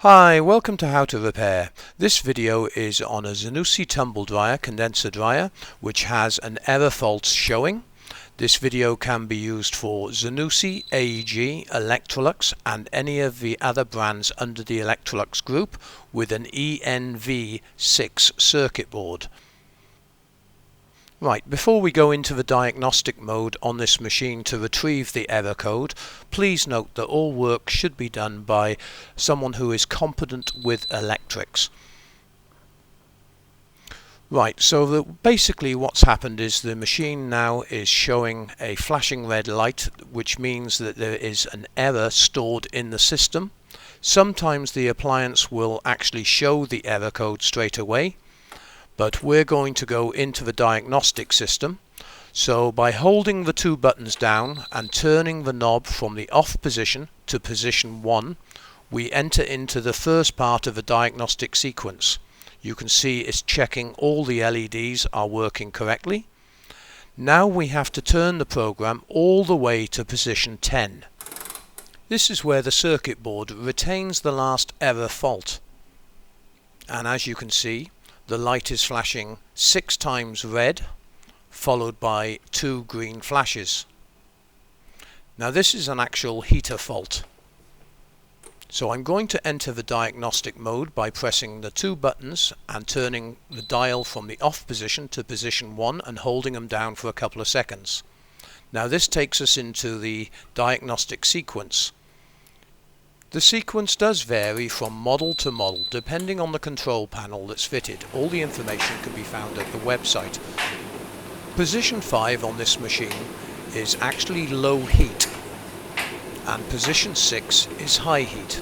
Hi, welcome to How to Repair. This video is on a Zanussi tumble dryer, condenser dryer, which has an error fault showing. This video can be used for Zanussi, AEG, Electrolux and any of the other brands under the Electrolux group with an Env06 circuit board. Right, before we go into the diagnostic mode on this machine to retrieve the error code, please note that all work should be done by someone who is competent with electrics. Right, so basically what's happened is the machine now is showing a flashing red light, which means that there is an error stored in the system. Sometimes the appliance will actually show the error code straight away, but we're going to go into the diagnostic system. So by holding the two buttons down and turning the knob from the off position to position 1, we enter into the first part of the diagnostic sequence. You can see it's checking all the LEDs are working correctly. Now we have to turn the program all the way to position 10. This is where the circuit board retains the last error fault. And as you can see, the light is flashing 6 times red, followed by 2 green flashes. Now this is an actual heater fault. So I'm going to enter the diagnostic mode by pressing the 2 buttons and turning the dial from the off position to position 1 and holding them down for a couple of seconds. Now this takes us into the diagnostic sequence. The sequence does vary from model to model depending on the control panel that's fitted. All the information can be found at the website. Position 5 on this machine is actually low heat and position 6 is high heat.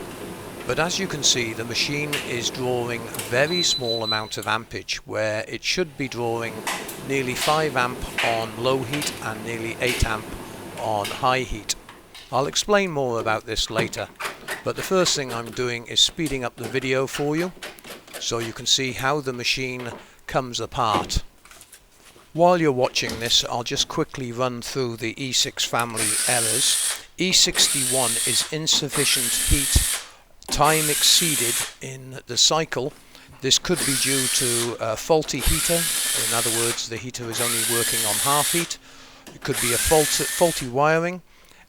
But as you can see, the machine is drawing a very small amount of ampage, where it should be drawing nearly 5 amp on low heat and nearly 8 amp on high heat. I'll explain more about this later. But the first thing I'm doing is speeding up the video for you so you can see how the machine comes apart. While you're watching this, I'll just quickly run through the E6 family errors. E61 is insufficient heat, time exceeded in the cycle. This could be due to a faulty heater. In other words, the heater is only working on half heat. It could be a faulty wiring,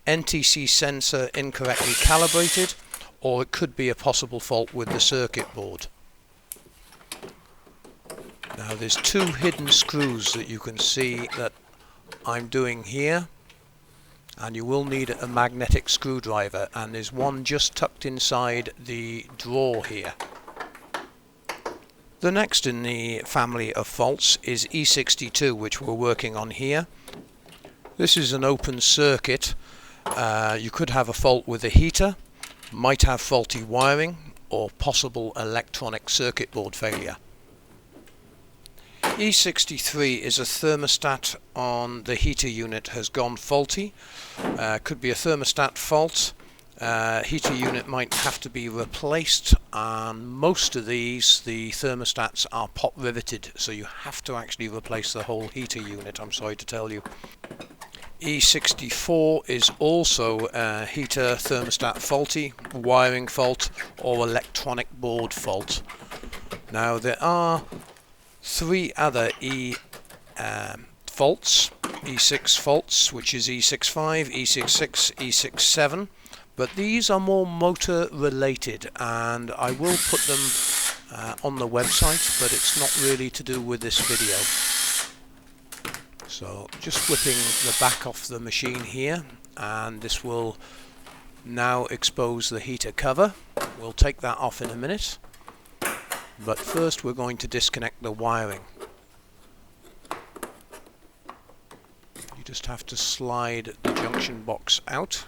NTC sensor incorrectly calibrated, or it could be a possible fault with the circuit board. Now there's 2 hidden screws that you can see that I'm doing here, and you will need a magnetic screwdriver, and there's one just tucked inside the drawer here. The next in the family of faults is E62, which we're working on here. This is an open circuit. You could have a fault with the heater, might have faulty wiring, or possible electronic circuit board failure. E63 is a thermostat on the heater unit has gone faulty. Could be a thermostat fault. Heater unit might have to be replaced, and most of these, the thermostats are pop riveted, so you have to actually replace the whole heater unit, I'm sorry to tell you. E64 is also a heater thermostat faulty, wiring fault, or electronic board fault. Now there are 3 other faults, E6 faults, which is E65, E66, E67, but these are more motor related, and I will put them on the website, but it's not really to do with this video. So just flipping the back off the machine here, and this will now expose the heater cover. We'll take that off in a minute, but first we're going to disconnect the wiring. You just have to slide the junction box out.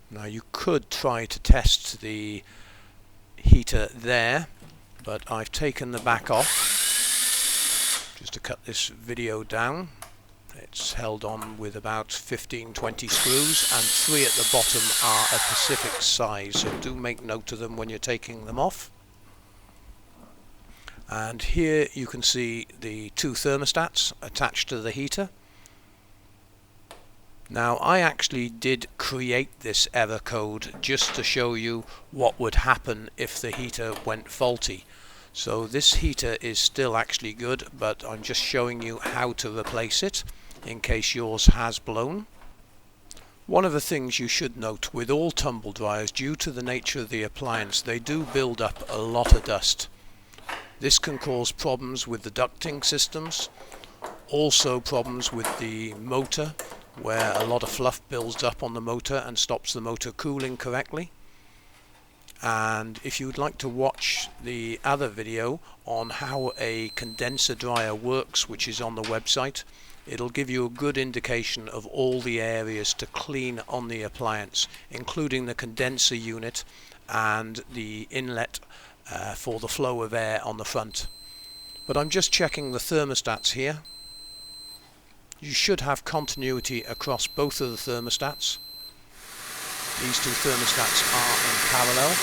Now you could try to test the heater there, but I've taken the back off just to cut this video down. It's held on with about 15-20 screws, and 3 at the bottom are a Pacific size, so do make note of them when you're taking them off. And here you can see the 2 thermostats attached to the heater. Now I actually did create this error code just to show you what would happen if the heater went faulty. So this heater is still actually good, but I'm just showing you how to replace it in case yours has blown. One of the things you should note with all tumble dryers, due to the nature of the appliance, they do build up a lot of dust. This can cause problems with the ducting systems, also problems with the motor, where a lot of fluff builds up on the motor and stops the motor cooling correctly. And if you would like to watch the other video on how a condenser dryer works, which is on the website, it'll give you a good indication of all the areas to clean on the appliance, including the condenser unit and the inlet for the flow of air on the front. But I'm just checking the thermostats here. You should have continuity across both of the thermostats. These two thermostats are in parallel.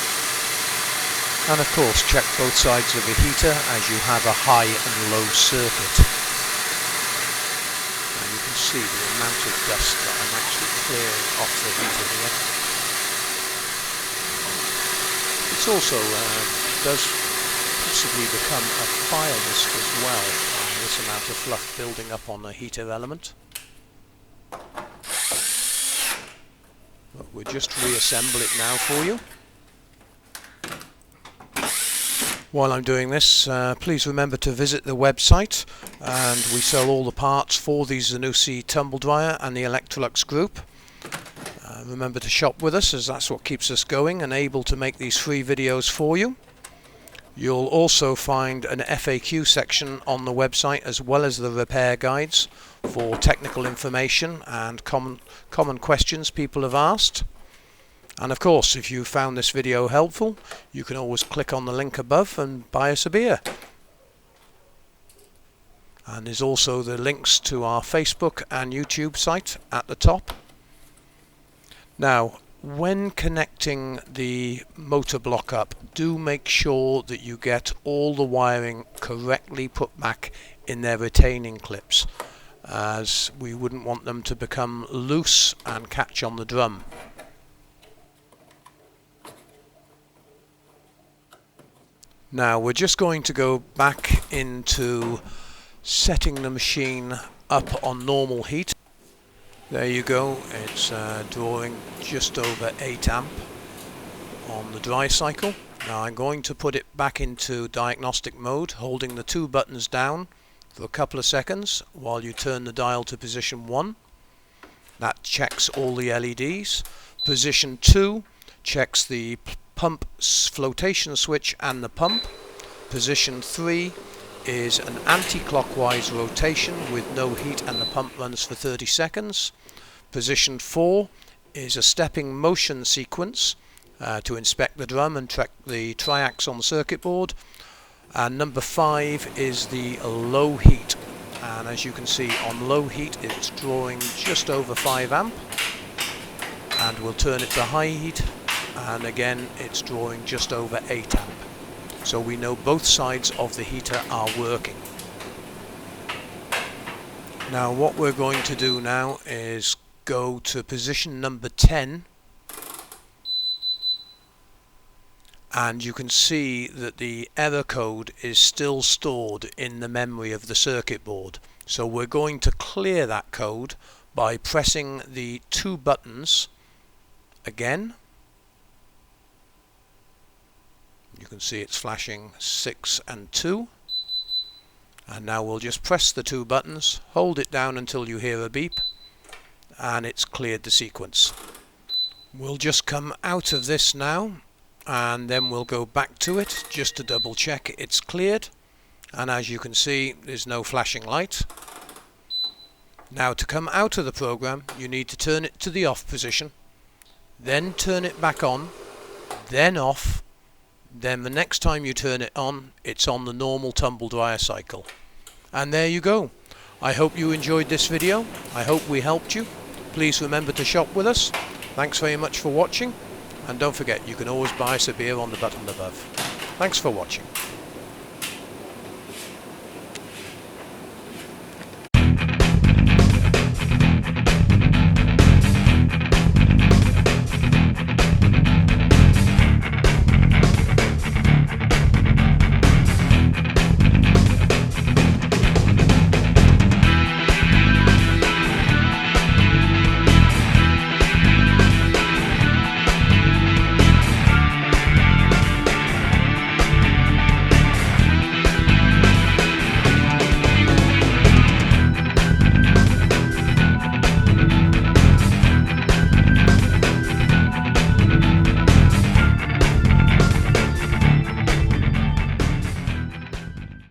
And of course check both sides of the heater as you have a high and low circuit. And you can see the amount of dust that I'm actually clearing off the heater here. It's also does possibly become a fire risk as well, this amount of fluff building up on the heater element. But we'll just reassemble it now for you. While I'm doing this, please remember to visit the website, and we sell all the parts for the Zanussi tumble dryer and the Electrolux group. Remember to shop with us, as that's what keeps us going and able to make these free videos for you. You'll also find an FAQ section on the website, as well as the repair guides for technical information and common questions people have asked. And of course, if you found this video helpful, you can always click on the link above and buy us a beer. And there's also the links to our Facebook and YouTube site at the top. Now, when connecting the motor block up, do make sure that you get all the wiring correctly put back in their retaining clips, as we wouldn't want them to become loose and catch on the drum. Now we're just going to go back into setting the machine up on normal heat. There you go, it's drawing just over 8 amp on the dry cycle. Now I'm going to put it back into diagnostic mode, holding the two buttons down for a couple of seconds while you turn the dial to position 1. That checks all the LEDs. Position 2 checks the pump flotation switch and the pump. Position 3 is an anti-clockwise rotation with no heat, and the pump runs for 30 seconds. Position 4 is a stepping motion sequence to inspect the drum and track the triacs on the circuit board. And number 5 is the low heat, and as you can see on low heat it's drawing just over 5 amp, and we'll turn it to high heat and again it's drawing just over 8 amp. So we know both sides of the heater are working. Now what we're going to do now is go to position number 10, and you can see that the error code is still stored in the memory of the circuit board. So we're going to clear that code by pressing the two buttons again. You can see it's flashing 6 and 2. And now we'll just press the two buttons, hold it down until you hear a beep, and it's cleared the sequence. We'll just come out of this now, and then we'll go back to it just to double check it's cleared. And as you can see, there's no flashing light. Now to come out of the program, you need to turn it to the off position, then turn it back on, then off. Then the next time you turn it on, it's on the normal tumble dryer cycle. And there you go. I hope you enjoyed this video. I hope we helped you. Please remember to shop with us. Thanks very much for watching. And don't forget, you can always buy us a beer on the button above. Thanks for watching.